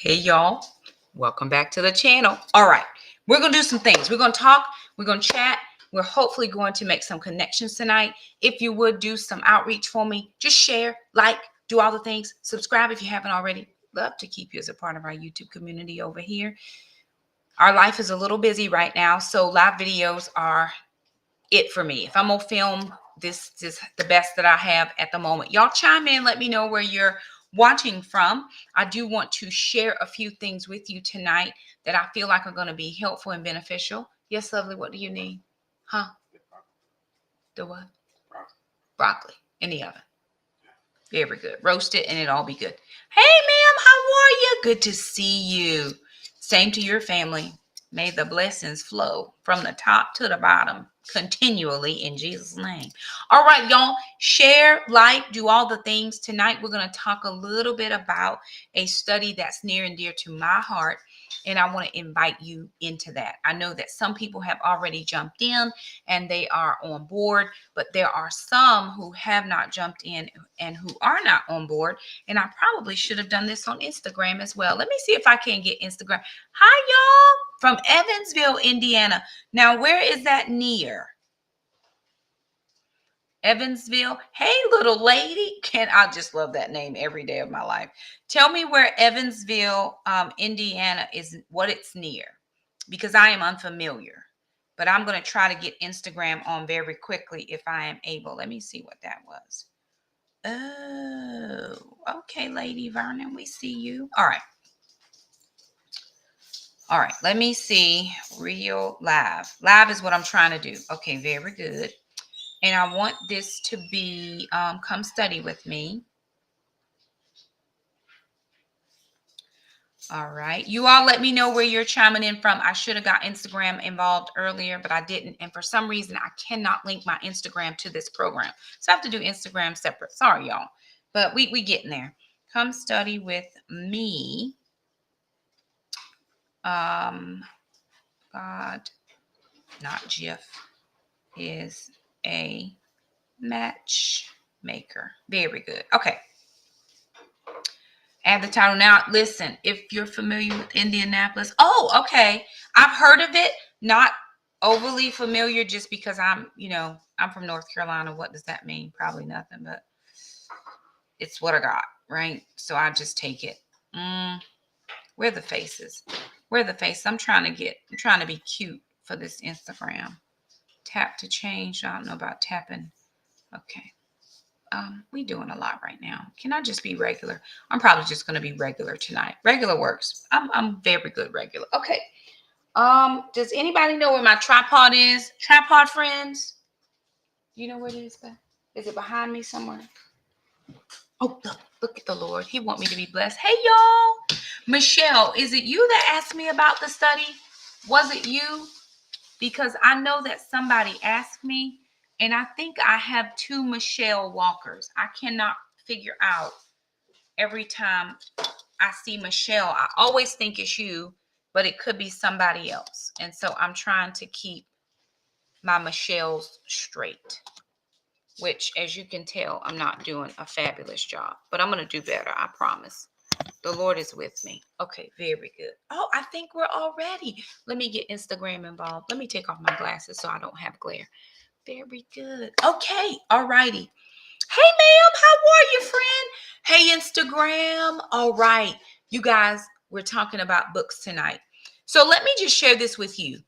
Hey y'all, welcome back to the channel. All right, we're gonna do some things. We're gonna talk, we're gonna chat. We're hopefully going to make some connections tonight. If you would do some outreach for me, just share, like, do all the things. Subscribe if you haven't already. Love to keep you as a part of our YouTube community over here. Our life is a little busy right now, so live videos are it for me. If I'm gonna film, this is the best that I have at the moment. Y'all chime in, let me know where you're watching from. I do want to share a few things with you tonight that I feel like are going to be helpful and beneficial. Yes, lovely, what do you need? Huh? The what? Broccoli in the oven. Very good. Roast it and it'll all be good. Hey, ma'am, how are you? Good to see you. Same to your family. May the blessings flow from the top to the bottom continually in Jesus' name. All right, y'all. Share, like, do all the things. Tonight, we're going to talk a little bit about a study that's near and dear to my heart. And I want to invite you into that. I know that some people have already jumped in and they are on board, but there are some who have not jumped in and who are not on board. And I probably should have done this on Instagram as well. Let me see if I can get Instagram. Hi, y'all, from Evansville, Indiana. Now, where is that near? Evansville. Hey, little lady. I just love that name every day of my life. Tell me where Evansville, Indiana is, what it's near, because I am unfamiliar. But I'm going to try to get Instagram on very quickly if I am able. Let me see what that was. Oh, okay, Lady Vernon, we see you. All right. All right, let me see. Real live. Live is what I'm trying to do. Okay, very good. And I want this to be, come study with me. All right. You all let me know where you're chiming in from. I should have got Instagram involved earlier, but I didn't. And for some reason, I cannot link my Instagram to this program. So I have to do Instagram separate. Sorry, y'all. But we getting there. Come study with me. God, not Jiff, is a matchmaker. Very good. Okay. Add the title. Now, listen, if you're familiar with Indianapolis. Oh, okay. I've heard of it. Not overly familiar just because I'm from North Carolina. What does that mean? Probably nothing, but it's what I got, right? So I just take it. Where are the faces? Where are the faces? I'm trying to be cute for this Instagram. Tap to change. I don't know about tapping. Okay. We doing a lot right now. Can I just be regular? I'm probably just going to be regular tonight. Regular works. I'm very good regular. Okay. Does anybody know where my tripod is? Tripod friends? You know where it is? Is it behind me somewhere? Oh, look at the Lord. He want me to be blessed. Hey, y'all. Michelle, is it you that asked me about the study? Was it you? Because I know that somebody asked me, and I think I have two Michelle Walkers. I cannot figure out every time I see Michelle. I always think it's you, but it could be somebody else. And so I'm trying to keep my Michelles straight, which, as you can tell, I'm not doing a fabulous job, but I'm going to do better. I promise. The Lord is with me. Okay, very good. Oh, I think we're all ready. Let me get Instagram involved. Let me take off my glasses so I don't have glare. Very good. Okay, all righty. Hey, ma'am, how are you, friend? Hey, Instagram. All right, you guys, we're talking about books tonight. So let me just share this with you.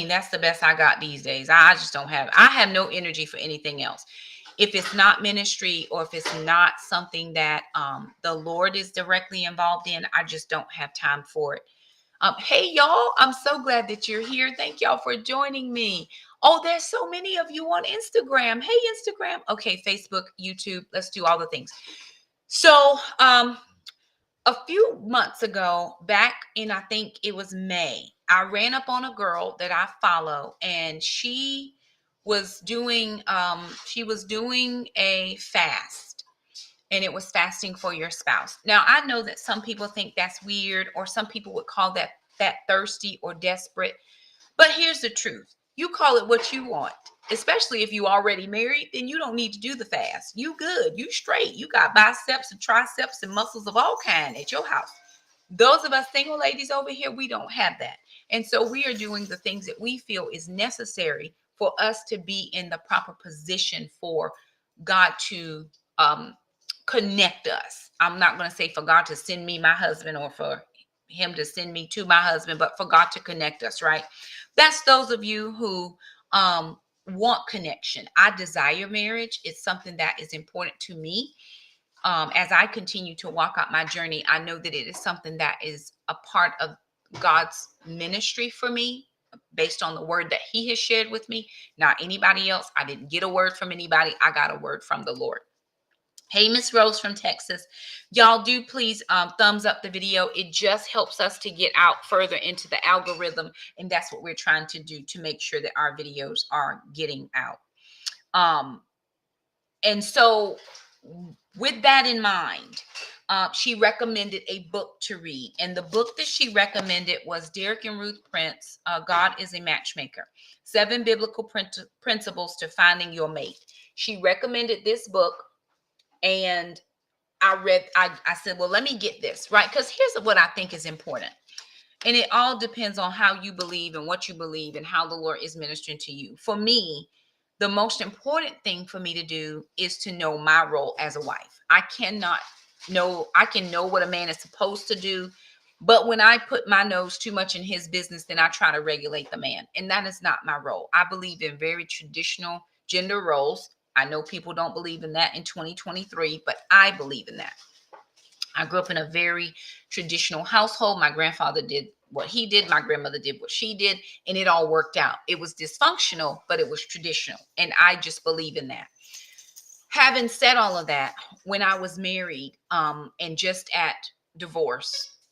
That's the best I got these days. I have no energy for anything else. If it's not ministry or if it's not something that the Lord is directly involved in, I just don't have time for it. Hey, y'all, I'm so glad that you're here. Thank y'all for joining me. Oh, there's so many of you on Instagram. Hey, Instagram. Okay, Facebook, YouTube. Let's do all the things. So a few months ago, back in, I think it was May, I ran up on a girl that I follow, and she was doing a fast, and it was fasting for your spouse. Now, I know that some people think that's weird, or some people would call that thirsty or desperate. But here's the truth. You call it what you want. especially if you already married, then you don't need to do the fast. You good, you straight, you got biceps and triceps and muscles of all kind at your house. Those of us single ladies over here, we don't have that. And so we are doing the things that we feel is necessary for us to be in the proper position for God to connect us. I'm not going to say for God to send me my husband or for him to send me to my husband, but for God to connect us, right? That's those of you who want connection. I desire marriage. It's something that is important to me. As I continue to walk out my journey, I know that it is something that is a part of God's ministry for me based on the word that he has shared with me, not anybody else. I didn't get a word from anybody. I got a word from the Lord. Hey, Miss Rose from Texas. Y'all do please thumbs up the video. It just helps us to get out further into the algorithm. And that's what we're trying to do to make sure that our videos are getting out. And so with that in mind, she recommended a book to read. And the book that she recommended was Derek and Ruth Prince, God is a Matchmaker, 7 Biblical Principles to Finding Your Mate. She recommended this book. And I said, well, let me get this, right? Because here's what I think is important. And it all depends on how you believe and what you believe and how the Lord is ministering to you. For me, the most important thing for me to do is to know my role as a wife. I can know what a man is supposed to do. But when I put my nose too much in his business, then I try to regulate the man. And that is not my role. I believe in very traditional gender roles. I know people don't believe in that in 2023, but I believe in that. I grew up in a very traditional household. My grandfather did what he did. My grandmother did what she did, and it all worked out. It was dysfunctional, but it was traditional. And I just believe in that. Having said all of that, when I was married and just at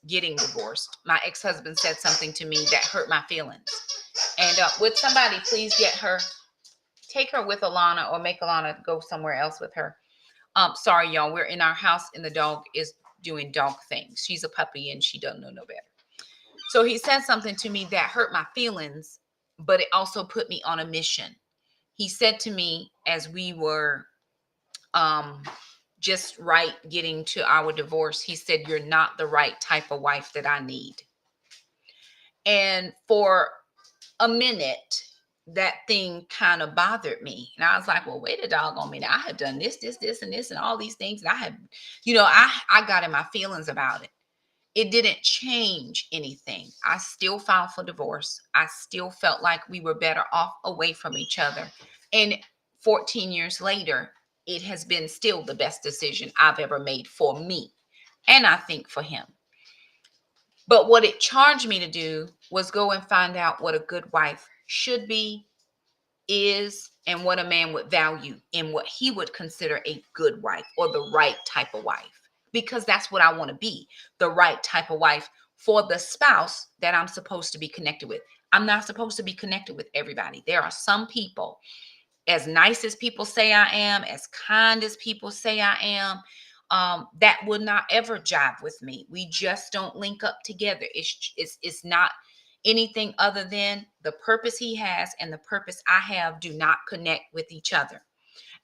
getting divorced, my ex-husband said something to me that hurt my feelings. And would somebody please take her with Alana or make Alana go somewhere else with her. Sorry, y'all. We're in our house and the dog is doing dog things. She's a puppy and she doesn't know no better. So he said something to me that hurt my feelings, but it also put me on a mission. He said to me as we were just getting to our divorce, he said, "You're not the right type of wife that I need." And for a minute, that thing kind of bothered me. And I was like, well, wait a doggone minute. I have done this, and this, and all these things. And I have, I got in my feelings about it. It didn't change anything. I still filed for divorce. I still felt like we were better off away from each other. And 14 years later, it has been still the best decision I've ever made for me. And I think for him. But what it charged me to do was go and find out what a good wife should be, is, and what a man would value in what he would consider a good wife or the right type of wife. Because that's what I want to be, the right type of wife for the spouse that I'm supposed to be connected with. I'm not supposed to be connected with everybody. There are some people, as nice as people say I am, as kind as people say I am, that would not ever jive with me. We just don't link up together. It's not anything other than the purpose he has and the purpose I have do not connect with each other.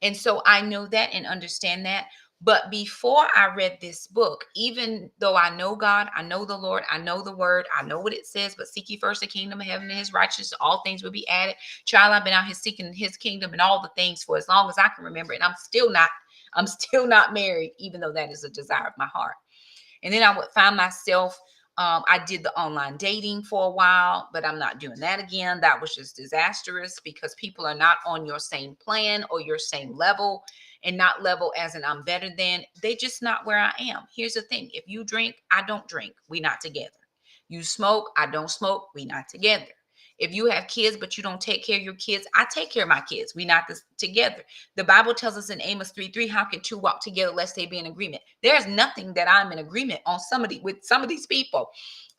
And so I know that and understand that. But before I read this book, even though I know God, I know the Lord, I know the word, I know what it says, but seek ye first the kingdom of heaven and his righteousness, all things will be added. Child, I've been out here seeking his kingdom and all the things for as long as I can remember. And I'm still not married, even though that is a desire of my heart. And then I would find myself, I did the online dating for a while, but I'm not doing that again. That was just disastrous because people are not on your same plan or your same level, and not level as in I'm better than. They just not where I am. Here's the thing. If you drink, I don't drink. We not together. You smoke, I don't smoke. We not together. If you have kids, but you don't take care of your kids, I take care of my kids. We not together. The Bible tells us in Amos 3:3, how can two walk together lest they be in agreement? There's nothing that I'm in agreement on with some of these people.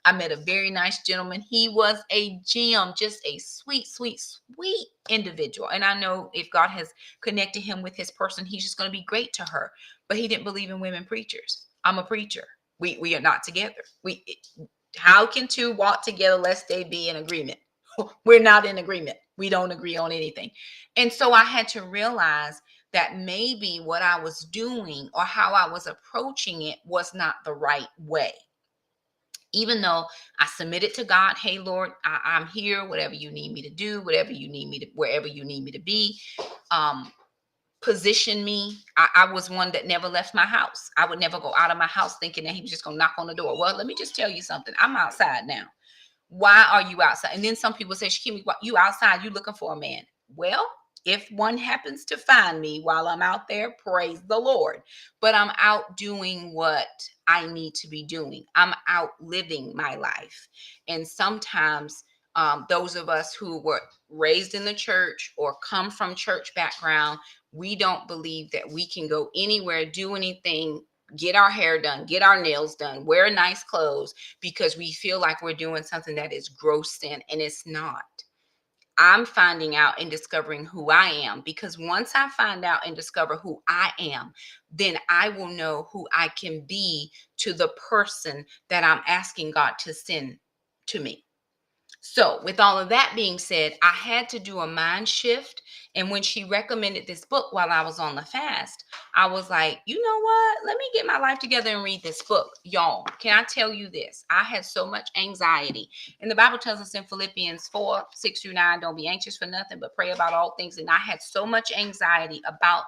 I met a very nice gentleman. He was a gem, just a sweet, sweet, sweet individual. And I know if God has connected him with his person, he's just going to be great to her. But he didn't believe in women preachers. I'm a preacher. We are not together. How can two walk together lest they be in agreement? We're not in agreement. We don't agree on anything. And so I had to realize that maybe what I was doing or how I was approaching it was not the right way. Even though I submitted to God, hey, Lord, I'm here, whatever you need me to do, whatever you need me to, wherever you need me to be. Position me. I was one that never left my house. I would never go out of my house thinking that he was just going to knock on the door. Well, let me just tell you something. I'm outside now. Why are you outside? And then some people say, Shakimi, you outside, you looking for a man. Well, if one happens to find me while I'm out there, praise the Lord. But I'm out doing what I need to be doing. I'm out living my life. And sometimes those of us who were raised in the church or come from church background, we don't believe that we can go anywhere, do anything, get our hair done, get our nails done, wear nice clothes because we feel like we're doing something that is gross sin, and it's not. I'm finding out and discovering who I am, because once I find out and discover who I am, then I will know who I can be to the person that I'm asking God to send to me. So, with all of that being said, I had to do a mind shift. And when she recommended this book while I was on the fast, I was like, you know what? Let me get my life together and read this book. Y'all, can I tell you this? I had so much anxiety. And the Bible tells us in Philippians 4:6-9, don't be anxious for nothing, but pray about all things. And I had so much anxiety about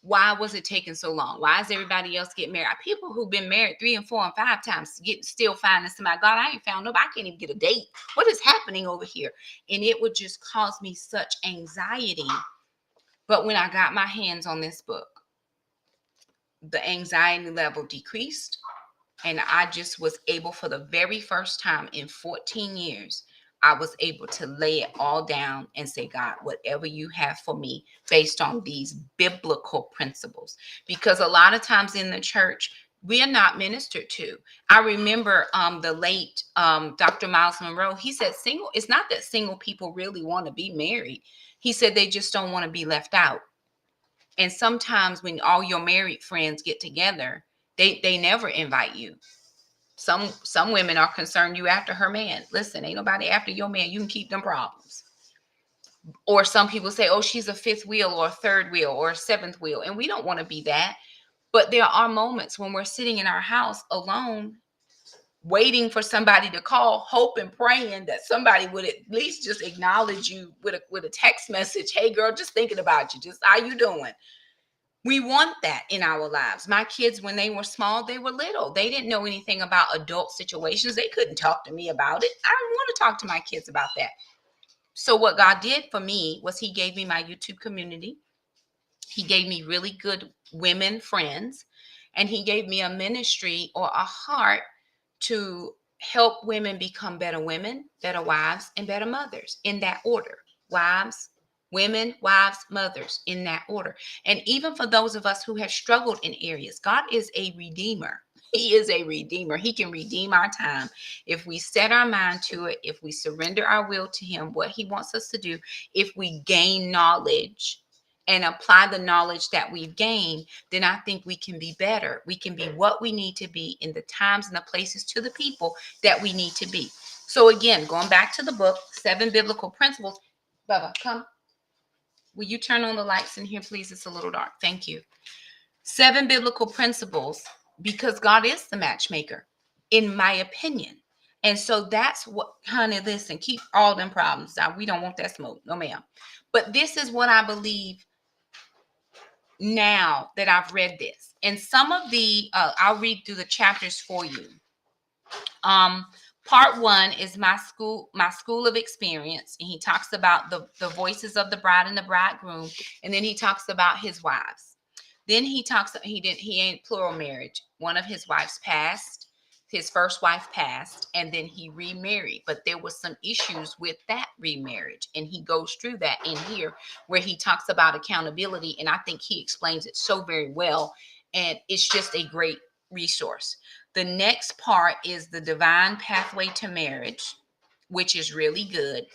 why was it taking so long? Why is everybody else getting married? People who've been married 3 and 4 and 5 times still finding somebody. God, I ain't found nobody. I can't even get a date. What is happening over here? And it would just cause me such anxiety. But when I got my hands on this book, the anxiety level decreased. And I just was able, for the very first time in 14 years, I was able to lay it all down and say, God, whatever you have for me based on these biblical principles. Because a lot of times in the church, we are not ministered to. I remember the late Dr. Miles Monroe. He said, it's not that single people really want to be married. He said they just don't want to be left out. And sometimes when all your married friends get together, they never invite you. Some women are concerned you after her man. Listen, ain't nobody after your man. You can keep them problems. Or some people say, oh, she's a fifth wheel or a third wheel or a seventh wheel. And we don't want to be that. But there are moments when we're sitting in our house alone, waiting for somebody to call, hoping, praying that somebody would at least just acknowledge you with a text message. Hey, girl, just thinking about you. Just how you doing? We want that in our lives. My kids, when they were small, they were little. They didn't know anything about adult situations. They couldn't talk to me about it. I didn't want to talk to my kids about that. So what God did for me was he gave me my YouTube community. He gave me really good women friends, and he gave me a ministry or a heart to help women become better women, better wives, and better mothers, in that order. Wives, women, wives, mothers, in that order. And even for those of us who have struggled in areas, God is a redeemer. He is a redeemer. He can redeem our time if we set our mind to it, if we surrender our will to him, what he wants us to do, if we gain knowledge and apply the knowledge that we've gained, then I think we can be better. We can be what we need to be in the times and the places to the people that we need to be. So again, going back to the book, 7 Biblical Principles. Bubba, come. Will you turn on the lights in here, please? It's a little dark. Thank you. 7 Biblical Principles, because God is the matchmaker, in my opinion. And so that's what, honey, listen, keep all them problems down. We don't want that smoke. No, ma'am. But this is what I believe now that I've read this. And some of the, I'll read through the chapters for you. Part 1 is my school of experience. And he talks about the voices of the bride and the bridegroom. And then he talks about his wives. Then he ain't plural marriage. One of his wives passed. His first wife passed, and then he remarried. But there was some issues with that remarriage. And he goes through that in here where he talks about accountability. And I think he explains it so very well. And it's just a great resource. The next part is the divine pathway to marriage, which is really good.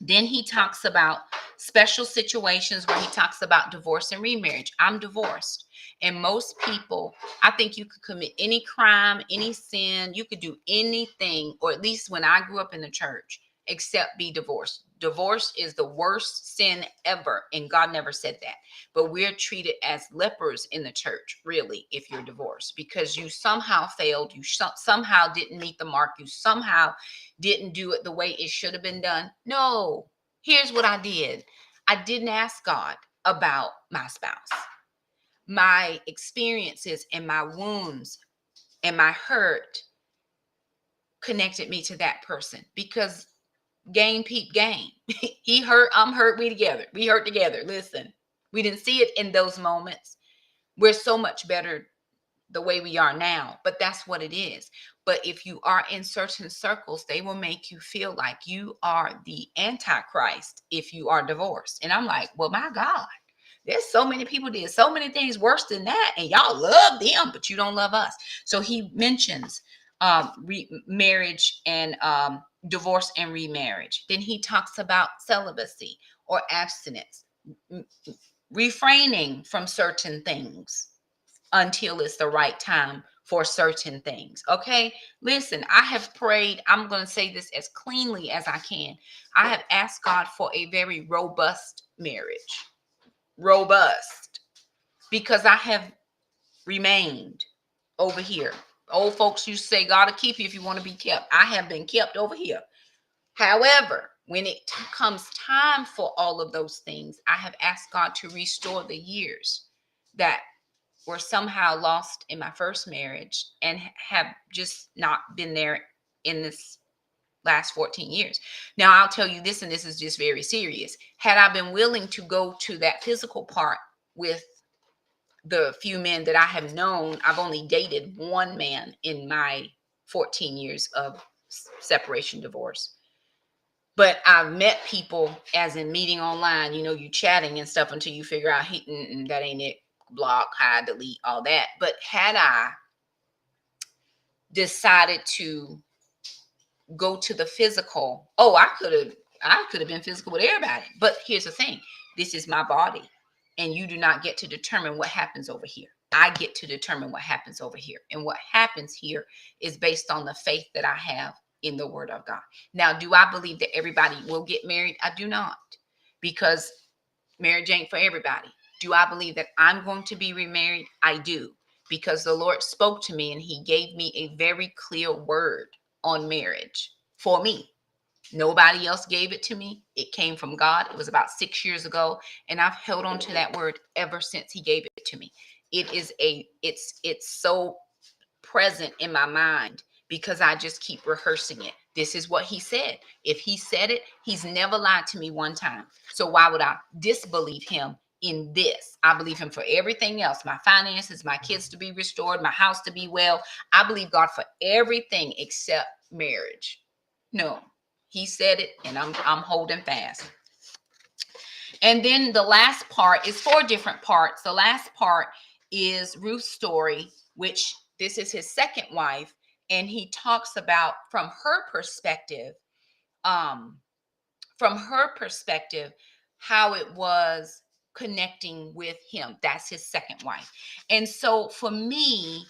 Then he talks about special situations where he talks about divorce and remarriage. I'm divorced. And most people, I think you could commit any crime, any sin, you could do anything, or at least when I grew up in the church, except be divorced. Divorce is the worst sin ever, and God never said that. But we're treated as lepers in the church, really, if you're divorced, because you somehow failed, you somehow didn't meet the mark, you somehow didn't do it the way it should have been done. No, here's what I did. I didn't ask God about my spouse. My experiences and my wounds and my hurt connected me to that person, because game peep game. He hurt, I'm hurt, we together. We hurt together. Listen, we didn't see it in those moments. We're so much better the way we are now, but that's what it is. But if you are in certain circles, they will make you feel like you are the antichrist if you are divorced. And I'm like, well, my God, there's so many people did so many things worse than that, and y'all love them, but you don't love us. So he mentions marriage and divorce and remarriage. Then he talks about celibacy or abstinence, refraining from certain things until it's the right time for certain things. Okay, listen, I have prayed. I'm going to say this as cleanly as I can. I have asked God for a very robust marriage. Robust, because I have remained over here. Old folks used to say, God will keep you if you want to be kept. I have been kept over here. However, when it comes time for all of those things, I have asked God to restore the years that were somehow lost in my first marriage and have just not been there in this last 14 years. Now, I'll tell you this, and this is just very serious. Had I been willing to go to that physical part with the few men that I have known, I've only dated one man in my 14 years of separation, divorce. But I've met people, as in meeting online, you chatting and stuff until you figure out that ain't it, block, hide, delete, all that. But had I decided to go to the physical, I could have been physical with everybody. But here's the thing. This is my body, and you do not get to determine what happens over here. I get to determine what happens over here. And what happens here is based on the faith that I have in the word of God. Now, do I believe that everybody will get married? I do not, because marriage ain't for everybody. Do I believe that I'm going to be remarried? I do, because the Lord spoke to me and he gave me a very clear word on marriage for me. Nobody else gave it to me. It came from God. It was about 6 years ago, and I've held on to that word ever since he gave it to me. It's so present in my mind because I just keep rehearsing it. This is what he said. If he said it, he's never lied to me one time. So why would I disbelieve him in this? I believe him for everything else. My finances, my kids to be restored, my house to be well. I believe God for everything except marriage. No, he said it, and I'm holding fast. And then the last part is 4 different parts. The last part is Ruth's story, which this is his second wife, and he talks about from her perspective, how it was connecting with him. That's his second wife. And so for me,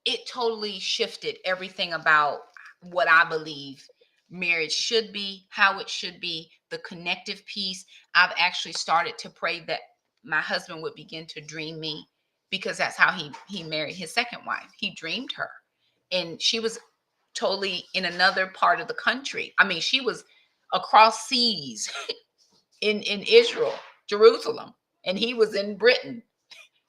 it totally shifted everything about what I believe marriage should be, how it should be, the connective piece. I've actually started to pray that my husband would begin to dream me, because that's how he married his second wife. He dreamed her, and she was totally in another part of the country. I mean, she was across seas in Israel, Jerusalem, and he was in Britain,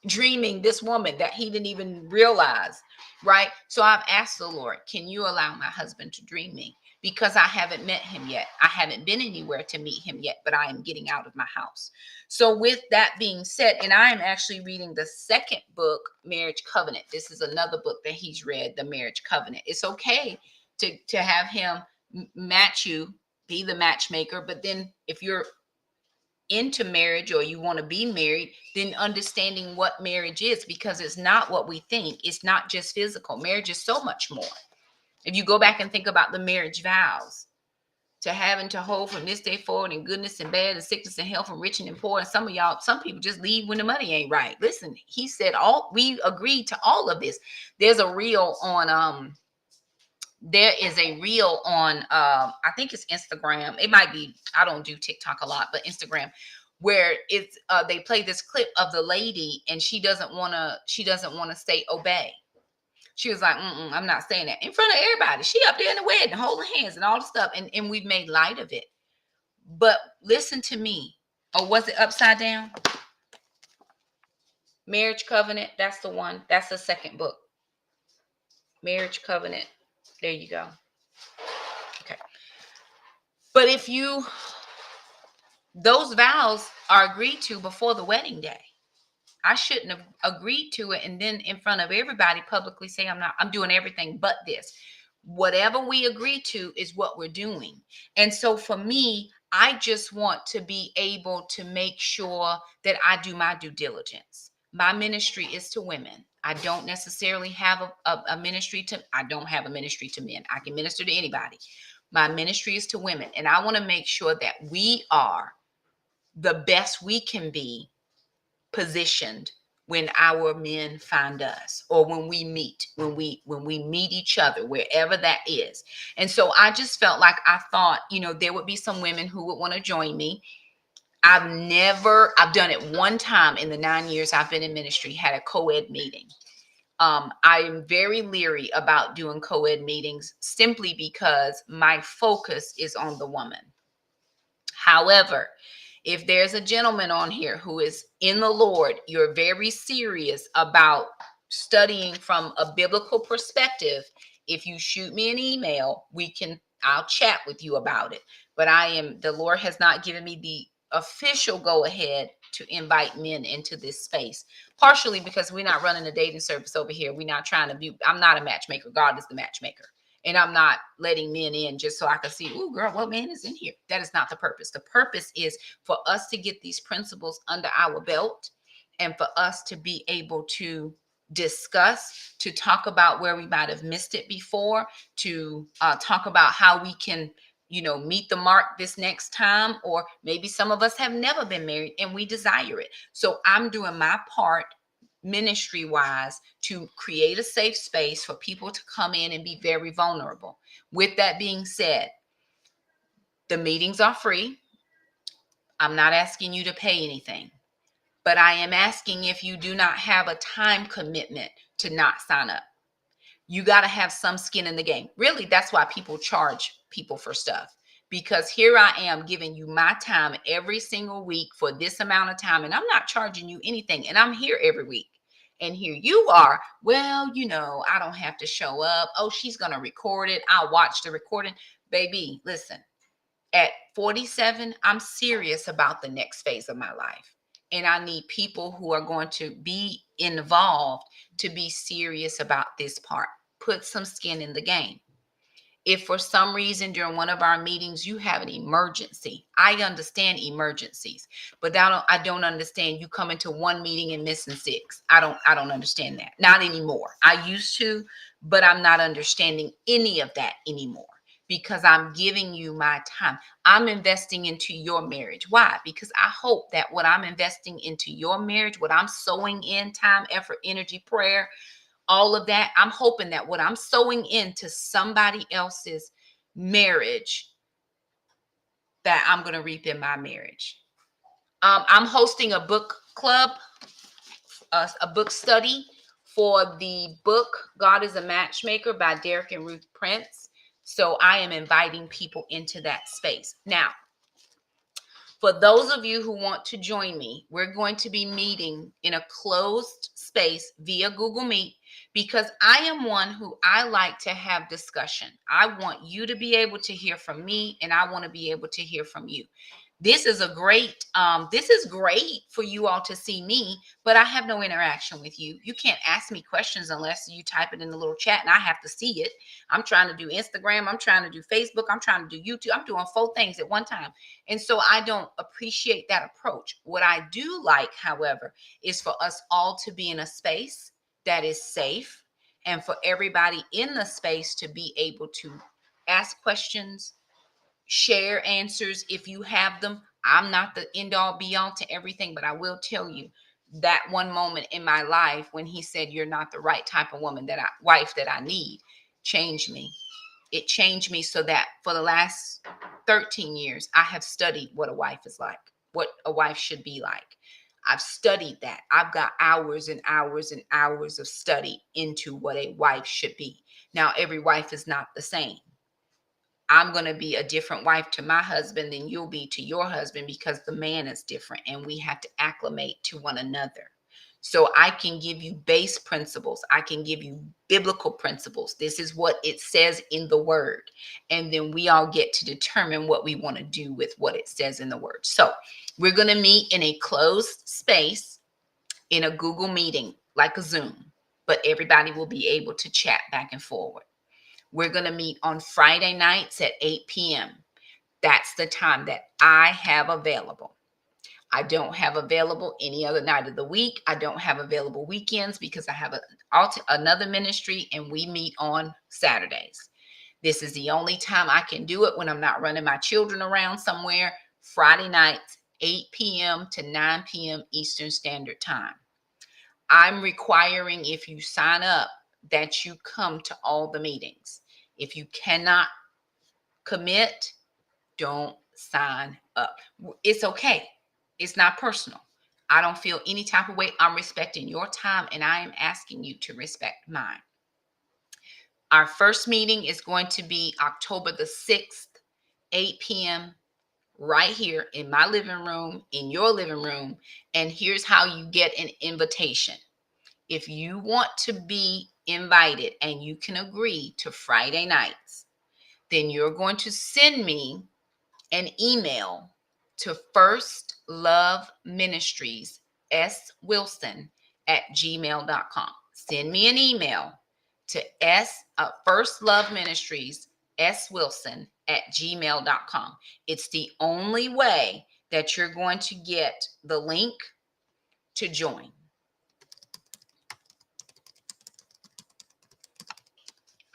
dreaming this woman that he didn't even realize, right? So I've asked the Lord, can you allow my husband to dream me? Because I haven't met him yet. I haven't been anywhere to meet him yet, but I am getting out of my house. So with that being said, and I am actually reading the second book, Marriage Covenant. This is another book that he's read, the Marriage Covenant. It's okay to have him match you, be the matchmaker, but then if you're into marriage or you want to be married, then understanding what marriage is, because it's not what we think. It's not just physical. Marriage is so much more. If you go back and think about the marriage vows, to have and to hold from this day forward, and goodness and bad and sickness and health, and rich and poor. And some people just leave when the money ain't right. Listen, he said we agreed to all of this. There's a reel on there is a reel on I think it's Instagram. It might be, I don't do TikTok a lot, but Instagram, where it's they play this clip of the lady, and she doesn't want to say obey. She was like, I'm not saying that in front of everybody. She up there in the wedding holding hands and all the stuff, and we've made light of it. But listen to me. Oh, was it upside down? Marriage Covenant. That's the one. That's the second book. Marriage Covenant. There you go. Okay. But those vows are agreed to before the wedding day. I shouldn't have agreed to it and then in front of everybody publicly say I'm doing everything but this. Whatever we agree to is what we're doing. And so for me, I just want to be able to make sure that I do my due diligence. My ministry is to women. I don't necessarily have a ministry to, I don't have a ministry to men. I can minister to anybody. My ministry is to women. And I want to make sure that we are the best we can be positioned when our men find us, or when we meet each other, wherever that is. And so I just felt like, I thought, there would be some women who would want to join me. I've done it one time in the 9 years I've been in ministry, had a co-ed meeting. I am very leery about doing co-ed meetings simply because my focus is on the woman. However, if there's a gentleman on here who is in the Lord, you're very serious about studying from a biblical perspective, if you shoot me an email, I'll chat with you about it. But the Lord has not given me the official go ahead to invite men into this space, partially because we're not running a dating service over here. We're not trying to be, I'm not a matchmaker. God is the matchmaker. And I'm not letting men in just so I can see, oh, girl, what man is in here? That is not the purpose. The purpose is for us to get these principles under our belt, and for us to be able to discuss, to talk about where we might have missed it before, to talk about how we can, meet the mark this next time. Or maybe some of us have never been married and we desire it. So I'm doing my part ministry wise to create a safe space for people to come in and be very vulnerable. With that being said, the meetings are free. I'm not asking you to pay anything, but I am asking, if you do not have a time commitment, to not sign up. You got to have some skin in the game. Really, that's why people charge people for stuff. Because here I am giving you my time every single week for this amount of time, and I'm not charging you anything. And I'm here every week. And here you are, well, I don't have to show up. Oh, she's going to record it. I'll watch the recording. Baby, listen, at 47, I'm serious about the next phase of my life. And I need people who are going to be involved to be serious about this part. Put some skin in the game. If for some reason during one of our meetings you have an emergency, I understand emergencies, but I don't understand you coming to one meeting and missing 6. I don't understand that. Not anymore. I used to, but I'm not understanding any of that anymore, because I'm giving you my time. I'm investing into your marriage. Why? Because I hope that what I'm investing into your marriage, what I'm sowing in time, effort, energy, prayer, all of that, I'm hoping that what I'm sowing into somebody else's marriage, that I'm going to reap in my marriage. I'm hosting a book club, a book study for the book God Is a Matchmaker by Derek and Ruth Prince. So I am inviting people into that space. Now, for those of you who want to join me, we're going to be meeting in a closed space via Google Meet, because I am one who I like to have discussion. I want you to be able to hear from me, and I want to be able to hear from you. This is great for you all to see me, but I have no interaction with you. You can't ask me questions unless you type it in the little chat and I have to see it. I'm trying to do Instagram. I'm trying to do Facebook. I'm trying to do YouTube. I'm doing 4 things at one time. And so I don't appreciate that approach. What I do like, however, is for us all to be in a space that is safe, and for everybody in the space to be able to ask questions, share answers if you have them. I'm not the end all be all to everything, but I will tell you that one moment in my life when he said, you're not the right type of wife that I need, changed me. It changed me so that for the last 13 years, I have studied what a wife is like, what a wife should be like. I've studied that. I've got hours and hours and hours of study into what a wife should be. Now, every wife is not the same. I'm going to be a different wife to my husband than you'll be to your husband because the man is different and we have to acclimate to one another. So I can give you base principles. I can give you biblical principles. This is what it says in the word. And then we all get to determine what we want to do with what it says in the word. So we're going to meet in a closed space in a Google meeting, like a Zoom, but everybody will be able to chat back and forward. We're going to meet on Friday nights at 8 p.m. That's the time that I have available. I don't have available any other night of the week. I don't have available weekends because I have another ministry and we meet on Saturdays. This is the only time I can do it when I'm not running my children around somewhere. Friday nights, 8 p.m. to 9 p.m. Eastern Standard Time. I'm requiring, if you sign up, that you come to all the meetings. If you cannot commit, don't sign up. It's okay. It's not personal. I don't feel any type of way. I'm respecting your time and I am asking you to respect mine. Our first meeting is going to be October the 6th, 8 p.m. right here in my living room, in your living room. And here's how you get an invitation. If you want to be invited and you can agree to Friday nights, then you're going to send me an email to First Love Ministries, swilson@gmail.com. Send me an email to First Love Ministries, swilson@gmail.com. It's the only way that you're going to get the link to join.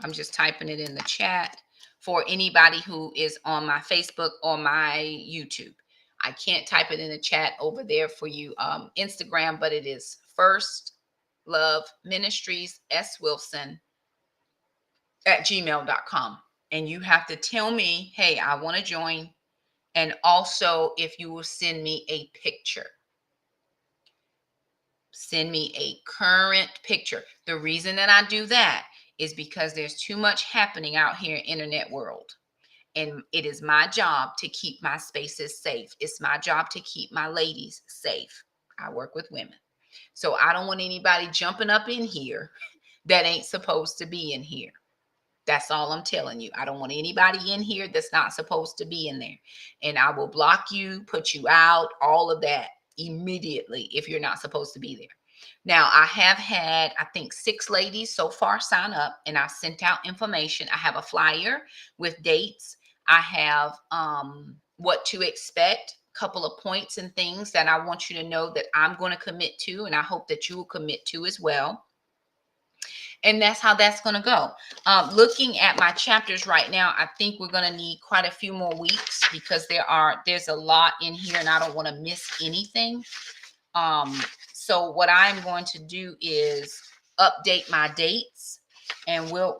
I'm just typing it in the chat for anybody who is on my Facebook or my YouTube. I can't type it in the chat over there for you, Instagram, but it is First Love Ministries, swilson@gmail.com. And you have to tell me, hey, I want to join. And also, if you will send me a picture. Send me a current picture. The reason that I do that is because there's too much happening out here in the internet world. And it is my job to keep my spaces safe. It's my job to keep my ladies safe. I work with women. So I don't want anybody jumping up in here that ain't supposed to be in here. That's all I'm telling you. I don't want anybody in here that's not supposed to be in there. And I will block you, put you out, all of that immediately if you're not supposed to be there. Now, I have had, I think, 6 ladies so far sign up, and I've sent out information. I have a flyer with dates. I have what to expect, a couple of points and things that I want you to know that I'm going to commit to, and I hope that you will commit to as well. And that's how that's going to go. Looking at my chapters right now, I think we're going to need quite a few more weeks because there's a lot in here and I don't want to miss anything. So what I'm going to do is update my dates and we'll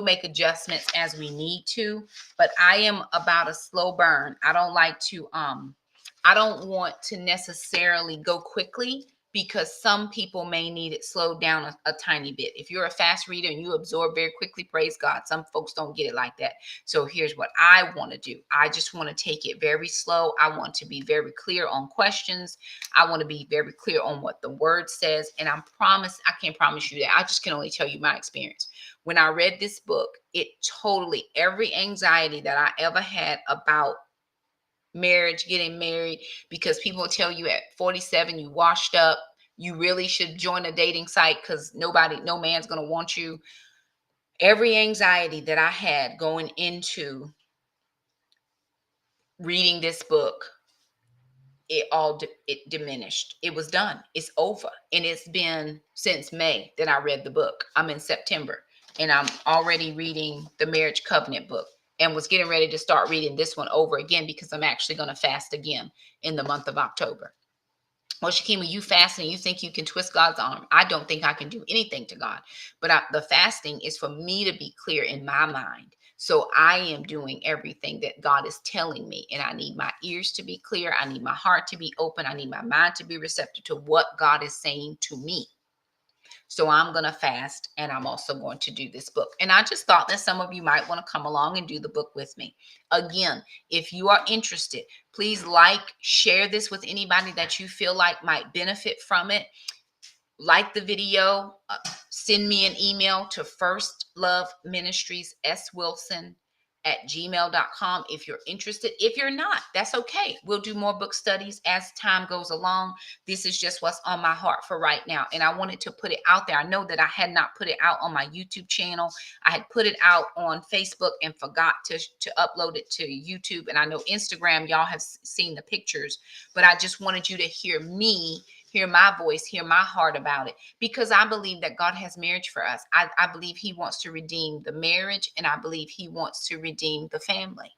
make adjustments as we need to. But I am about a slow burn. I don't want to necessarily go quickly, because some people may need it slowed down a tiny bit. If you're a fast reader and you absorb very quickly, praise God. Some folks don't get it like that. So here's what I want to do. I just want to take it very slow. I want to be very clear on questions. I want to be very clear on what the word says. And I can't promise you that. I just can only tell you my experience. When I read this book, every anxiety that I ever had about marriage, getting married, because people tell you at 47 you washed up, you really should join a dating site because no man's going to want you. Every anxiety that I had going into reading this book, it diminished. It was done. It's over. And it's been since May that I read the book. I'm in September and I'm already reading the Marriage Covenant book and was getting ready to start reading this one over again because I'm actually going to fast again in the month of October. Well, Shakima, you fasting, you think you can twist God's arm. I don't think I can do anything to God. But the fasting is for me to be clear in my mind. So I am doing everything that God is telling me. And I need my ears to be clear. I need my heart to be open. I need my mind to be receptive to what God is saying to me. So I'm going to fast, and I'm also going to do this book. And I just thought that some of you might want to come along and do the book with me. Again, if you are interested, please share this with anybody that you feel like might benefit from it. Like the video, send me an email to firstloveministriesswilson@gmail.com if you're interested. If you're not, that's okay. We'll do more book studies as time goes along. This is just what's on my heart for right now. And I wanted to put it out there. I know that I had not put it out on my YouTube channel. I had put it out on Facebook and forgot to upload it to YouTube. And I know Instagram, y'all have seen the pictures, but I just wanted you to hear me, hear my voice, hear my heart about it, because I believe that God has marriage for us. I believe he wants to redeem the marriage, and I believe he wants to redeem the family.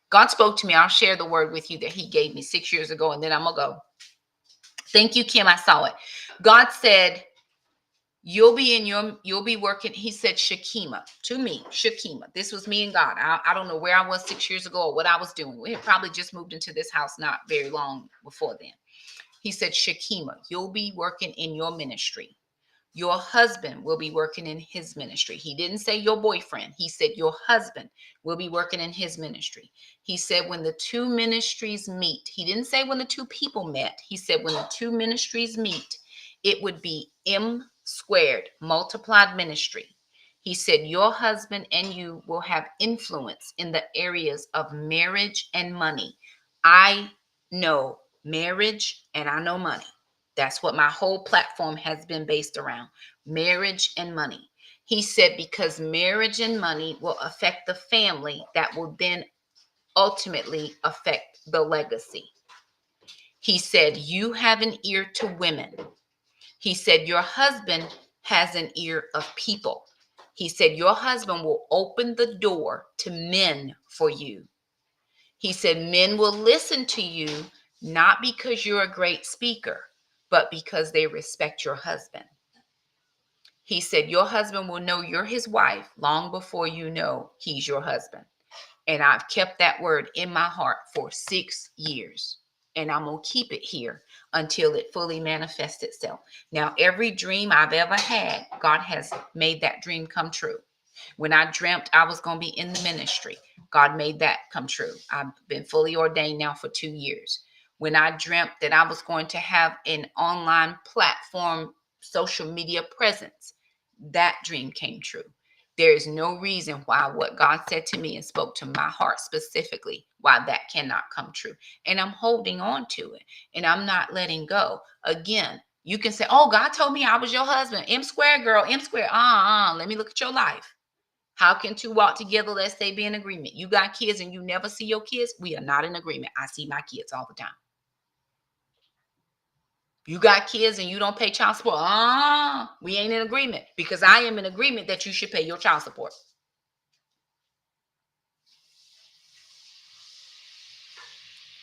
God spoke to me. I'll share the word with you that he gave me 6 years ago, and then I'm going to go. Thank you, Kim. I saw it. God said, you'll be working. He said, Shakima, to me, Shakima. This was me and God. I don't know where I was 6 years ago or what I was doing. We had probably just moved into this house not very long before then. He said, Shakima, you'll be working in your ministry. Your husband will be working in his ministry. He didn't say your boyfriend. He said your husband will be working in his ministry. He said when the two ministries meet, he didn't say when the two people met. He said when the two ministries meet, it would be M squared, multiplied ministry. He said your husband and you will have influence in the areas of marriage and money. I know marriage and I know money. That's what my whole platform has been based around, marriage and money. He said, because marriage and money will affect the family, that will then ultimately affect the legacy. He said, you have an ear to women. He said, your husband has an ear of people. He said, your husband will open the door to men for you. He said, men will listen to you, not because you're a great speaker, but because they respect your husband. He said, your husband will know you're his wife long before you know he's your husband. And I've kept that word in my heart for 6 years. And I'm going to keep it here until it fully manifests itself. Now, every dream I've ever had, God has made that dream come true. When I dreamt I was going to be in the ministry, God made that come true. I've been fully ordained now for 2 years. When I dreamt that I was going to have an online platform, social media presence, that dream came true. There is no reason why what God said to me and spoke to my heart specifically, why that cannot come true. And I'm holding on to it, and I'm not letting go. Again, you can say, oh, God told me I was your husband. M squared, girl, M squared. Let me look at your life. How can two walk together lest they be in agreement? You got kids and you never see your kids? We are not in agreement. I see my kids all the time. You got kids and you don't pay child support? We ain't in agreement, because I am in agreement that you should pay your child support.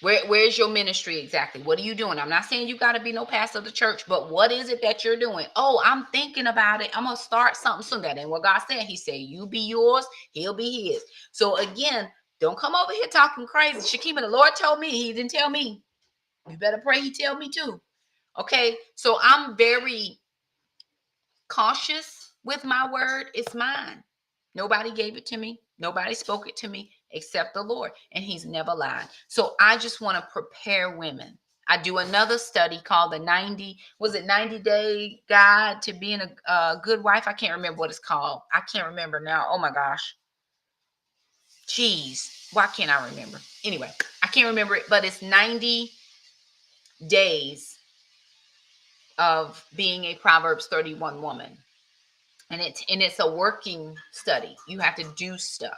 Where's your ministry exactly? What are you doing? I'm not saying you got to be no pastor of the church, but what is it that you're doing? Oh, I'm thinking about it. I'm going to start something soon. That ain't what God said. He said, you be yours, he'll be his. So again, don't come over here talking crazy. Shakima, the Lord told me. He didn't tell me. You better pray he tell me too. Okay, so I'm very cautious with my word. It's mine. Nobody gave it to me. Nobody spoke it to me except the Lord, and he's never lied. So I just want to prepare women. I do another study called the 90 day guide to being a good wife. I can't remember what it's called. I can't remember now. Oh my gosh. Jeez. Why can't I remember? Anyway, I can't remember it, but it's 90 days of being a Proverbs 31 woman. And it's a working study. You have to do stuff.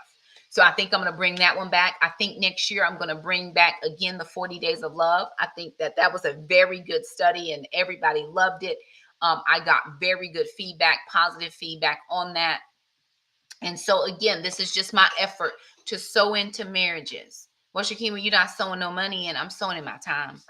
So I think I'm going to bring that one back. I think next year I'm going to bring back again the 40 Days of Love. I think that was a very good study and everybody loved it. I got very good feedback, positive feedback on that. And so again, this is just my effort to sow into marriages. Well, Shakima, you're not sowing no money in. I'm sowing in my time.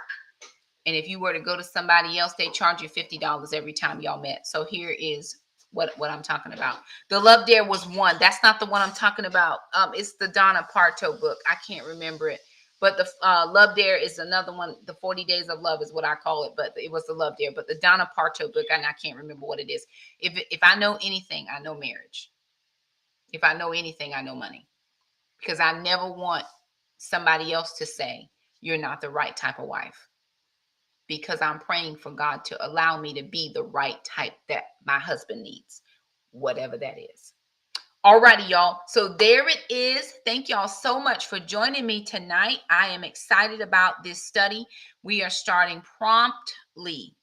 And if you were to go to somebody else, they charge you $50 every time y'all met. So here is what I'm talking about. The Love Dare was one. That's not the one I'm talking about. It's the Donna Parto book. I can't remember it. But the Love Dare is another one. The 40 Days of Love is what I call it. But it was the Love Dare. But the Donna Parto book, and I can't remember what it is. If I know anything, I know marriage. If I know anything, I know money. Because I never want somebody else to say, you're not the right type of wife. Because I'm praying for God to allow me to be the right type that my husband needs, whatever that is. Alrighty, y'all. So there it is. Thank y'all so much for joining me tonight. I am excited about this study. We are starting promptly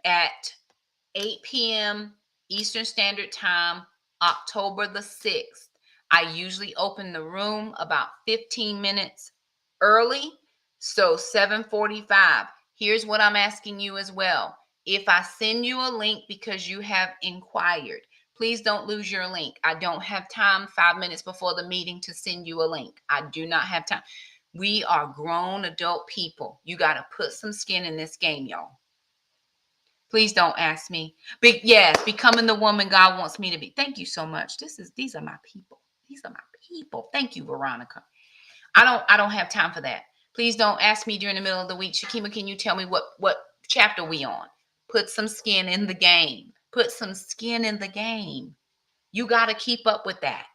at 8 p.m. Eastern Standard Time, October the 6th. I usually open the room about 15 minutes early, so 7:45. Here's what I'm asking you as well. If I send you a link because you have inquired, please don't lose your link. I don't have time 5 minutes before the meeting to send you a link. I do not have time. We are grown adult people. You got to put some skin in this game, y'all. Please don't ask me. But yes, becoming the woman God wants me to be. Thank you so much. These are my people. These are my people. Thank you, Veronica. I don't have time for that. Please don't ask me during the middle of the week, Shakima, can you tell me what chapter we on? Put some skin in the game. Put some skin in the game. You got to keep up with that.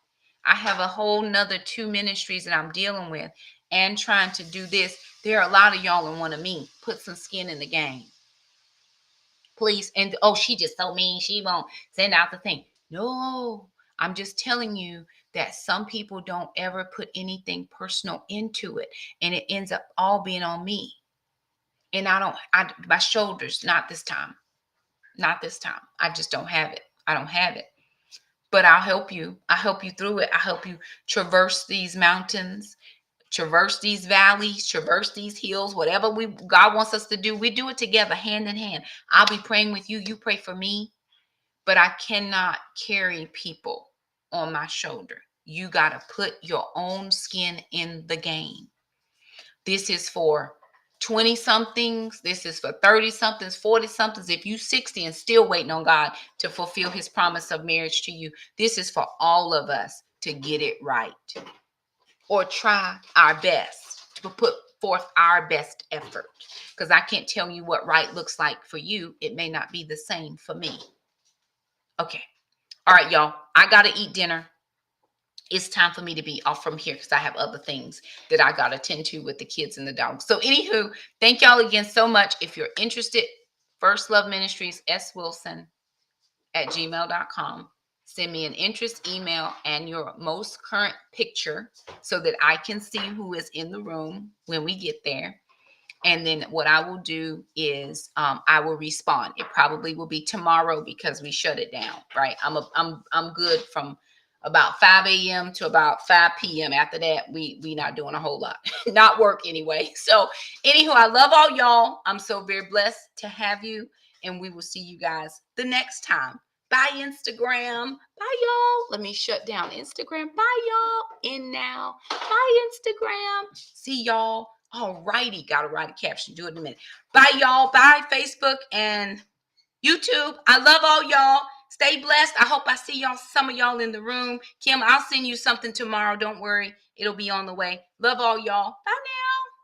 I have a whole nother 2 ministries that I'm dealing with and trying to do this. There are a lot of y'all in one of me. Put some skin in the game. Please. And she just so mean, she won't send out the thing. No, I'm just telling you that some people don't ever put anything personal into it, and it ends up all being on me. And my shoulders, not this time. I just don't have it. I don't have it. But I'll help you. I'll help you through it. I'll help you traverse these mountains, traverse these valleys, traverse these hills, whatever God wants us to do. We do it together, hand in hand. I'll be praying with you. You pray for me. But I cannot carry people on my shoulder. You got to put your own skin in the game. This is for 20 somethings. This is for 30 somethings, 40 somethings. If you 60 and still waiting on God to fulfill his promise of marriage to you, this is for all of us to get it right, or try our best to put forth our best effort. Because I can't tell you what right looks like for you. It may not be the same for me. Okay. All right, y'all. I got to eat dinner. It's time for me to be off from here because I have other things that I got to tend to with the kids and the dogs. So anywho, thank y'all again so much. If you're interested, First Love Ministries, swilson@gmail.com. Send me an interest email and your most current picture so that I can see who is in the room when we get there. And then what I will do is I will respond. It probably will be tomorrow because we shut it down, right? I'm good from about 5 a.m. to about 5 p.m. After that, we not doing a whole lot. Not work anyway. So anywho, I love all y'all. I'm so very blessed to have you. And we will see you guys the next time. Bye, Instagram. Bye, y'all. Let me shut down Instagram. Bye, y'all. In now. Bye, Instagram. See y'all. All righty. Got to write a caption. Do it in a minute. Bye, y'all. Bye, Facebook and YouTube. I love all y'all. Stay blessed. I hope I see y'all, some of y'all in the room. Kim, I'll send you something tomorrow. Don't worry. It'll be on the way. Love all y'all. Bye now.